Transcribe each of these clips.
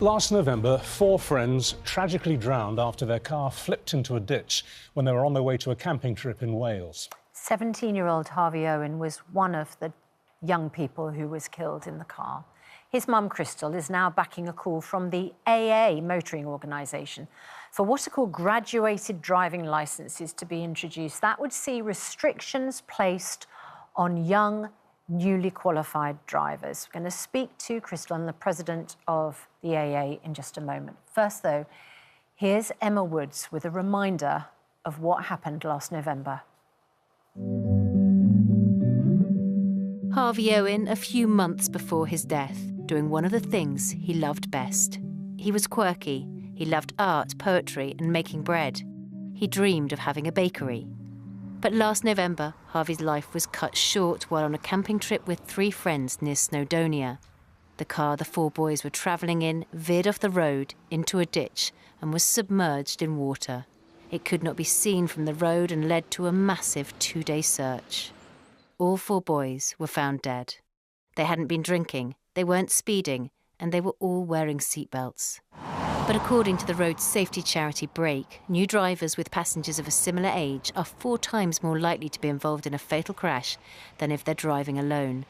Last November, 4 friends tragically drowned after their car flipped into a ditch when they were on their way to a camping trip in Wales. 17-year-old Harvey Owen was one of the young people who was killed in the car. His mum, Crystal, is now backing a call from the AA motoring organisation for what are called graduated driving licences to be introduced. That would see restrictions placed on young, newly qualified drivers. We're going to speak to Crystal and the president of the AA in just a moment. First, though, here's Emma Woods with a reminder of what happened last November. Harvey Owen, a few months before his death, doing one of the things he loved best. He was quirky. He loved art, poetry and making bread. He dreamed of having a bakery. But last November, Harvey's life was cut short while on a camping trip with 3 friends near Snowdonia. The car the 4 boys were travelling in veered off the road into a ditch and was submerged in water. It could not be seen from the road and led to a massive 2-day search. All 4 boys were found dead. They hadn't been drinking, they weren't speeding, and they were all wearing seatbelts. But according to the road safety charity Break, new drivers with passengers of a similar age are 4 times more likely to be involved in a fatal crash than if they're driving alone.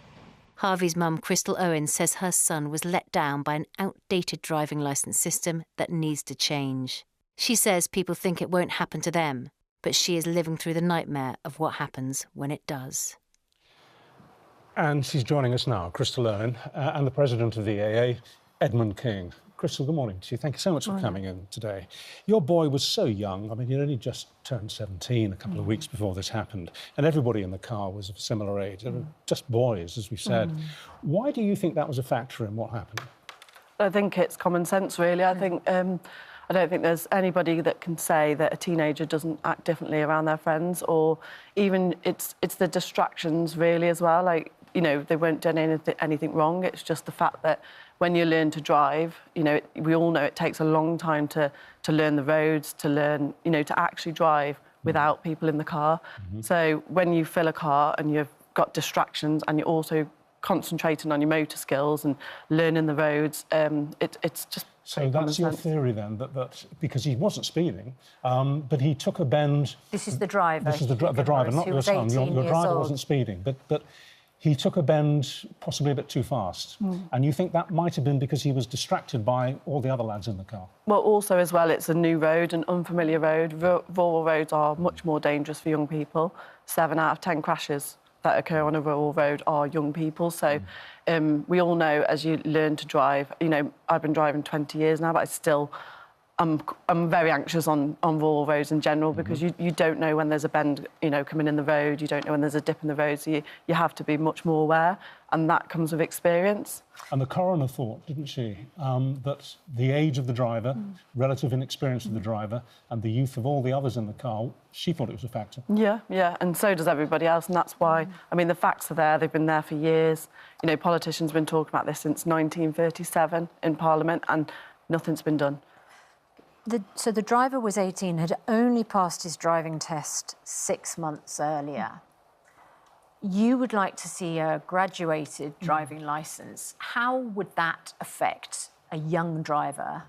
Harvey's mum, Crystal Owen, says her son was let down by an outdated driving licence system that needs to change. She says people think it won't happen to them, but she is living through the nightmare of what happens when it does. And she's joining us now, Crystal Owen, and the president of the AA, Edmund King. Crystal, good morning to you. Thank you so much for coming in today. Your boy was so young. I mean, he'd only just turned 17 a couple of weeks before this happened, and everybody in the car was of a similar age. They were just boys, as we said. Why do you think that was a factor in what happened? I think it's common sense, really. I think I don't think there's anybody that can say that a teenager doesn't act differently around their friends, or even it's the distractions, really, as well. Like, you know, they weren't doing anything wrong. It's just the fact that when you learn to drive, you know, we all know it takes a long time to learn the roads, to learn, you know, to actually drive without people in the car. So when you fill a car and you've got distractions and you're also concentrating on your motor skills and learning the roads, it's just... So that's your theory, then, that because he wasn't speeding, but he took a bend... This is the driver. This is the driver, not your son. Your driver wasn't speeding, but he took a bend possibly a bit too fast. And you think that might have been because he was distracted by all the other lads in the car? Well, also, as well, it's a new road, an unfamiliar road. Rural roads are much more dangerous for young people. 7 out of 10 crashes that occur on a rural road are young people. So we all know, as you learn to drive, you know, I've been driving 20 years now, but I still... I'm very anxious on rural roads in general, because you don't know when there's a bend, you know, coming in the road. You don't know when there's a dip in the road, so you have to be much more aware, and that comes with experience. And the coroner thought, didn't she, that the age of the driver, relative inexperience of the driver, and the youth of all the others in the car, she thought it was a factor. Yeah, and so does everybody else, and that's why, I mean, the facts are there. They've been there for years. You know, politicians have been talking about this since 1937 in Parliament, and nothing's been done. So the driver was 18, had only passed his driving test 6 months earlier. You would like to see a graduated driving licence. How would that affect a young driver?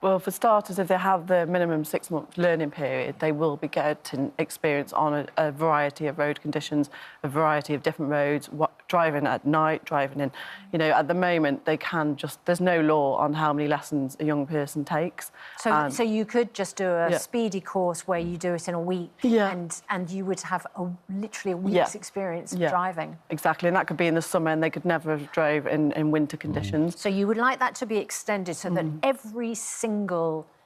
Well, for starters, if they have the minimum 6-month learning period, they will be getting experience on a variety of road conditions, a variety of different roads, driving at night, driving in... You know, at the moment, they can just... There's no law on how many lessons a young person takes. So you could just do a speedy course where you do it in a week, and you would have literally a week's experience of driving. Exactly, and that could be in the summer, and they could never have drove in winter conditions. So you would like that to be extended so that every single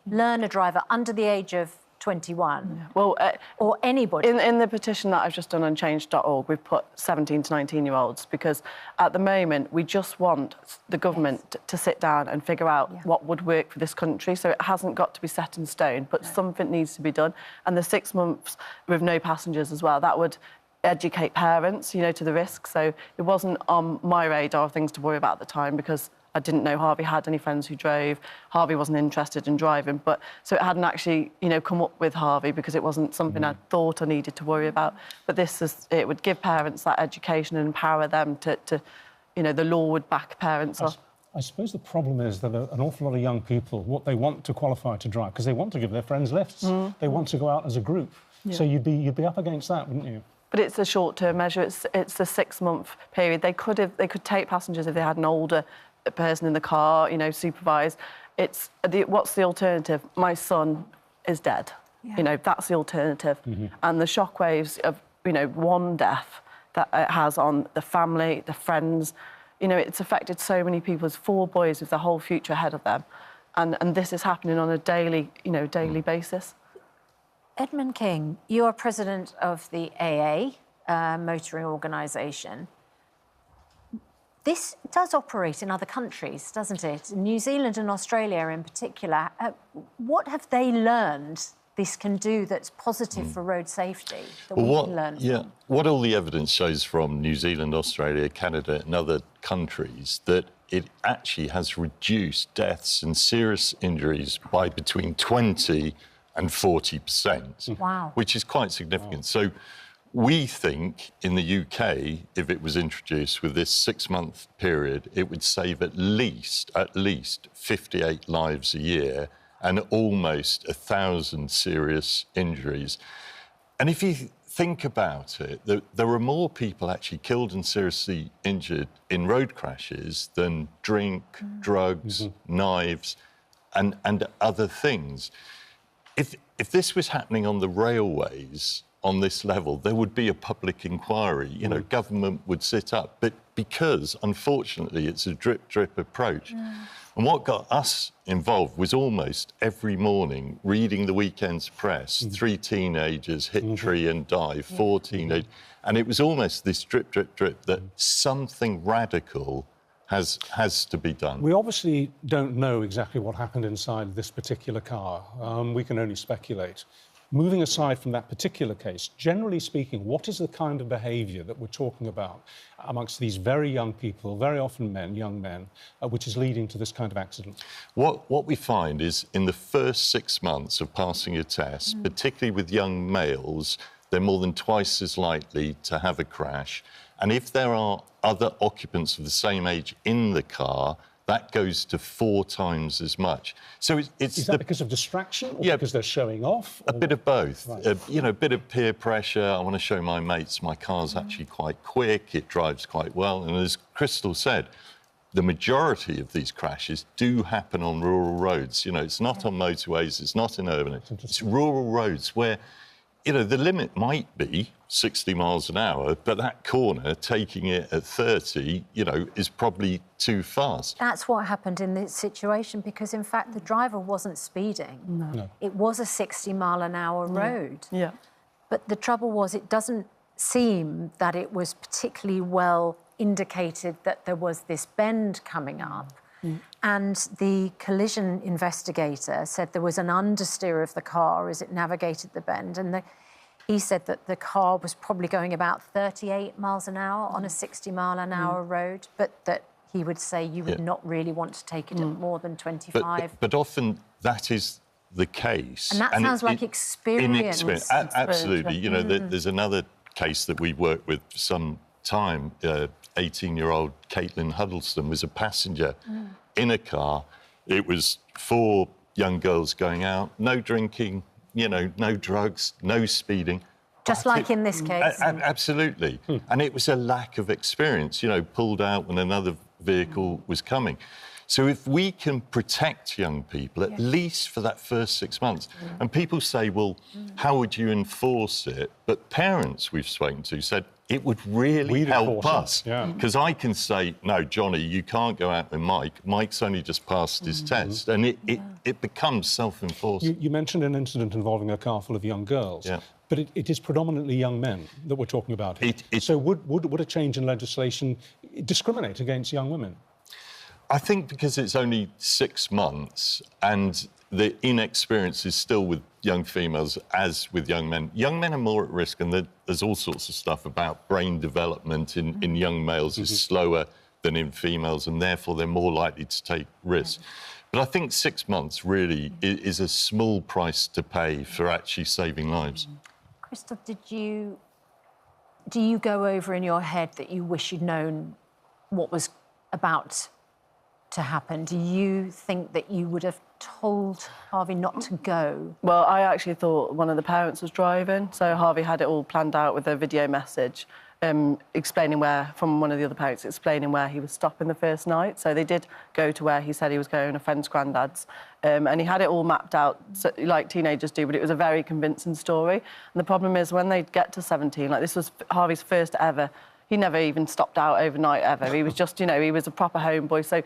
learner driver under the age of 21, or anybody... In the petition that I've just done on change.org, we've put 17 to 19-year-olds, because at the moment we just want the government to sit down and figure out what would work for this country. So it hasn't got to be set in stone, but something needs to be done. And the 6 months with no passengers as well, that would educate parents, you know, to the risk. So it wasn't on my radar of things to worry about at the time, because I didn't know Harvey had any friends who drove. Harvey wasn't interested in driving, but so it hadn't actually, you know, come up with Harvey, because it wasn't something I thought I needed to worry about. But it would give parents that education and empower them to you know, the law would back parents up. I suppose the problem is that an awful lot of young people, what they want to qualify to drive, because they want to give their friends lifts, they want to go out as a group. Yeah. So you'd be up against that, wouldn't you? But it's a short-term measure. It's a 6-month period. They could take passengers if they had an older person in the car, you know, supervised. What's the alternative? My son is dead. Yeah. You know, that's the alternative. And the shockwaves of, you know, one death that it has on the family, the friends, you know, it's affected so many people. There's 4 boys with their whole future ahead of them. And this is happening on a daily basis. Edmund King, you are president of the AA, motoring organisation. This does operate in other countries, doesn't it? New Zealand and Australia in particular. What have they learned this can do that's positive for road safety that we can learn from? What all the evidence shows from New Zealand, Australia, Canada and other countries, that it actually has reduced deaths and serious injuries by between 20 and 40%. Wow. Which is quite significant. So we think in the UK, if it was introduced with this 6-month period, it would save at least 58 lives a year and almost 1,000 serious injuries. And if you think about it, there are more people actually killed and seriously injured in road crashes than drink, drugs, knives, and other things. If this was happening on the railways on this level, there would be a public inquiry. You know, government would sit up. But because, unfortunately, it's a drip-drip approach. And what got us involved was almost every morning reading the weekend's press, 3 teenagers hit tree and die, 4 teenagers. And it was almost this drip, drip, drip that something radical has to be done. We obviously don't know exactly what happened inside this particular car. We can only speculate. Moving aside from that particular case, generally speaking, what is the kind of behaviour that we're talking about amongst these very young people, very often men, young men, which is leading to this kind of accident? What we find is in the first 6 months of passing a test, particularly with young males, they're more than twice as likely to have a crash. And if there are other occupants of the same age in the car, that goes to 4 times as much. So it's is that because of distraction, or because they're showing off? A bit of both. Right. You know, a bit of peer pressure. I want to show my mates my car's actually quite quick, it drives quite well. And as Crystal said, the majority of these crashes do happen on rural roads. You know, it's not on motorways, it's not in urban. It's rural roads where, you know, the limit might be 60 miles an hour, but that corner, taking it at 30, you know, is probably too fast. That's what happened in this situation, because, in fact, the driver wasn't speeding. No. It was a 60-mile-an-hour road. Yeah. But the trouble was, it doesn't seem that it was particularly well indicated that there was this bend coming up. And the collision investigator said there was an understeer of the car as it navigated the bend, and he said that the car was probably going about 38 miles an hour on a 60-mile-an-hour road, but that he would say you would not really want to take it at more than 25. But often that is the case. And that sounds like experience. Absolutely. You know, there's another case that we worked with for some time. 18-year-old Caitlin Huddleston was a passenger in a car. It was 4 young girls going out, no drinking, you know, no drugs, no speeding. Just like in this case. Absolutely. And it was a lack of experience, you know, pulled out when another vehicle was coming. So if we can protect young people, at least for that first 6 months, and people say, well, how would you enforce it? But parents we've spoken to said, it would really help us. Because I can say, no, Johnny, you can't go out with Mike. Mike's only just passed his test. And it becomes self-enforcing. You mentioned an incident involving a car full of young girls. But it is predominantly young men that we're talking about here. So would a change in legislation discriminate against young women? I think because it's only 6 months and the inexperience is still with young females as with young men. Young men are more at risk, and there's all sorts of stuff about brain development in young males is slower than in females, and therefore they're more likely to take risks. But I think 6 months really is a small price to pay for actually saving lives. Crystal, do you go over in your head that you wish you'd known what was about to happen, do you think that you would have told Harvey not to go? Well, I actually thought one of the parents was driving, so Harvey had it all planned out with a video message explaining from one of the other parents, explaining where he was stopping the first night. So they did go to where he said he was going, a friend's granddad's, and he had it all mapped out, so, like teenagers do, but it was a very convincing story. And the problem is when they get to 17, like this was Harvey's first ever, he never even stopped out overnight ever. He was just, you know, he was a proper homeboy. So,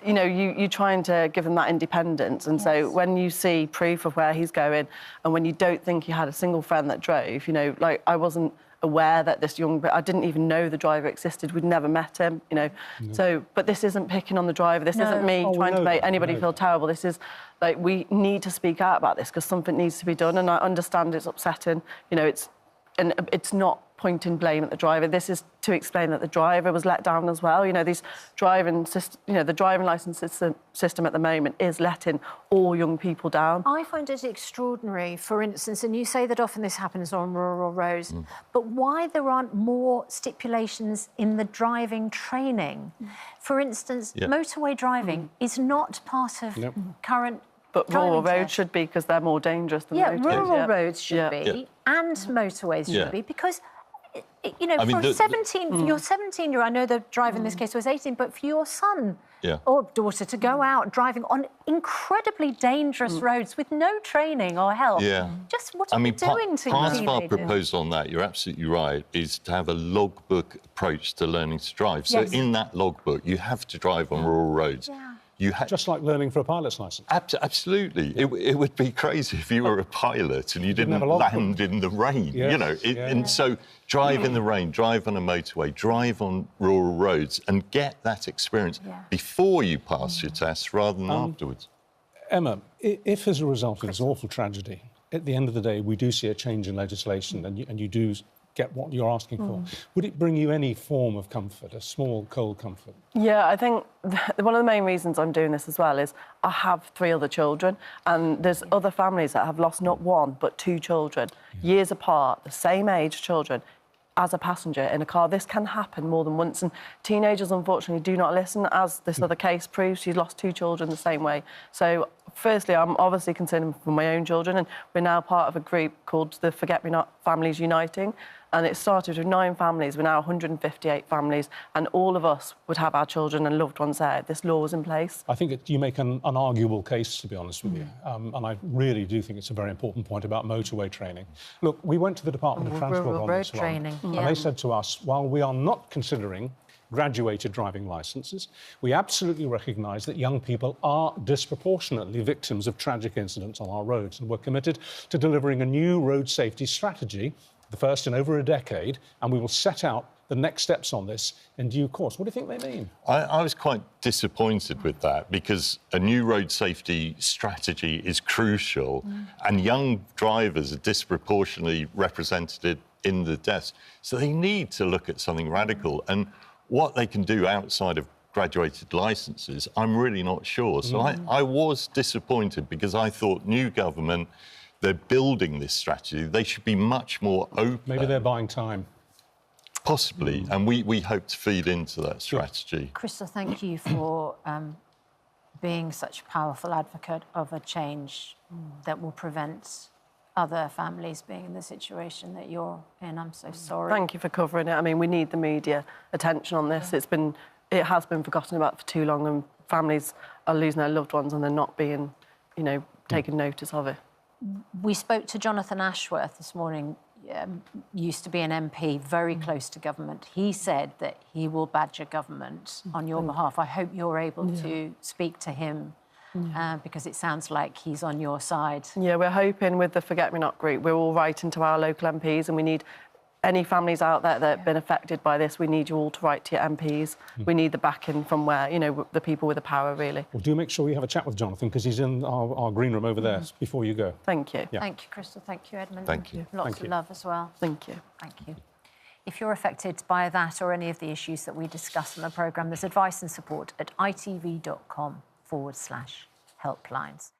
you know, you're trying to give them that independence. And so when you see proof of where he's going and when you don't think he had a single friend that drove, you know, like I wasn't aware that I didn't even know the driver existed. We'd never met him, you know. No. So, but this isn't picking on the driver. This isn't me trying to make anybody feel terrible. This is, like, we need to speak out about this because something needs to be done. And I understand it's upsetting, you know, it's not pointing blame at the driver. This is to explain that the driver was let down as well. You know, these driving system, you know, the driving licence system at the moment is letting all young people down. I find it extraordinary, for instance, and you say that often this happens on rural roads, but why there aren't more stipulations in the driving training? For instance, motorway driving is not part of current. But rural roads should be because they're more dangerous than motorways. Rural roads should be, and motorways should be, because, you know, for your 17-year-old, I know the driver in this case was 18, but for your son or daughter to go out driving on incredibly dangerous roads with no training or help, just what are you doing to part of our proposal on that, you're absolutely right, is to have a logbook approach to learning to drive. So in that logbook, you have to drive on rural roads. Just like learning for a pilot's licence. Absolutely. It would be crazy if you were a pilot and you didn't land in the rain, you know. And so drive in the rain, drive on a motorway, drive on rural roads and get that experience before you pass your test rather than afterwards. Emma, if as a result of this awful tragedy, at the end of the day, we do see a change in legislation and you do get what you're asking for, would it bring you any form of comfort, a small, cold comfort? Yeah, I think one of the main reasons I'm doing this as well is I have 3 other children and there's other families that have lost not 1 but 2 children, years apart, the same age children, as a passenger in a car. This can happen more than once, and teenagers unfortunately do not listen, as this other case proves. She's lost 2 children the same way. So firstly, I'm obviously concerned for my own children, and we're now part of a group called the Forget-Me-Not Families Uniting, and it started with 9 families. We're now 158 families, and all of us would have our children and loved ones there. This law was in place. I think you make an unarguable case, to be honest with you, and I really do think it's a very important point about motorway training. Look, we went to the Department of Transport on this one, and they said to us, while we are not considering graduated driving licences, we absolutely recognise that young people are disproportionately victims of tragic incidents on our roads, and we're committed to delivering a new road safety strategy, the first in over a decade, and we will set out the next steps on this in due course. What do you think they mean? I was quite disappointed with that because a new road safety strategy is crucial and young drivers are disproportionately represented in the deaths. So they need to look at something radical. And what they can do outside of graduated licences, I'm really not sure. So I was disappointed because I thought new government, they're building this strategy. They should be much more open. Maybe they're buying time. Possibly, and we hope to feed into that strategy. Crystal, thank you for being such a powerful advocate of a change that will prevent other families being in the situation that you're in. I'm so sorry. Thank you for covering it. I mean, we need the media attention on this. It has been forgotten about for too long, and families are losing their loved ones and they're not being, you know, taken notice of it. We spoke to Jonathan Ashworth this morning, used to be an MP, very close to government. He said that he will badger government on your behalf. I hope you're able to speak to him because it sounds like he's on your side. Yeah, we're hoping with the Forget-Me-Not group, we're all writing to our local MPs, and we need any families out there that have been affected by this, we need you all to write to your MPs. We need the backing from where, you know, the people with the power, really. Well, do make sure you have a chat with Jonathan, because he's in our green room over there before you go. Thank you. Yeah. Thank you, Crystal. Thank you, Edmund. Thank you. Lots of love as well. Thank you. Thank you. If you're affected by that or any of the issues that we discuss on the programme, there's advice and support at itv.com/helplines.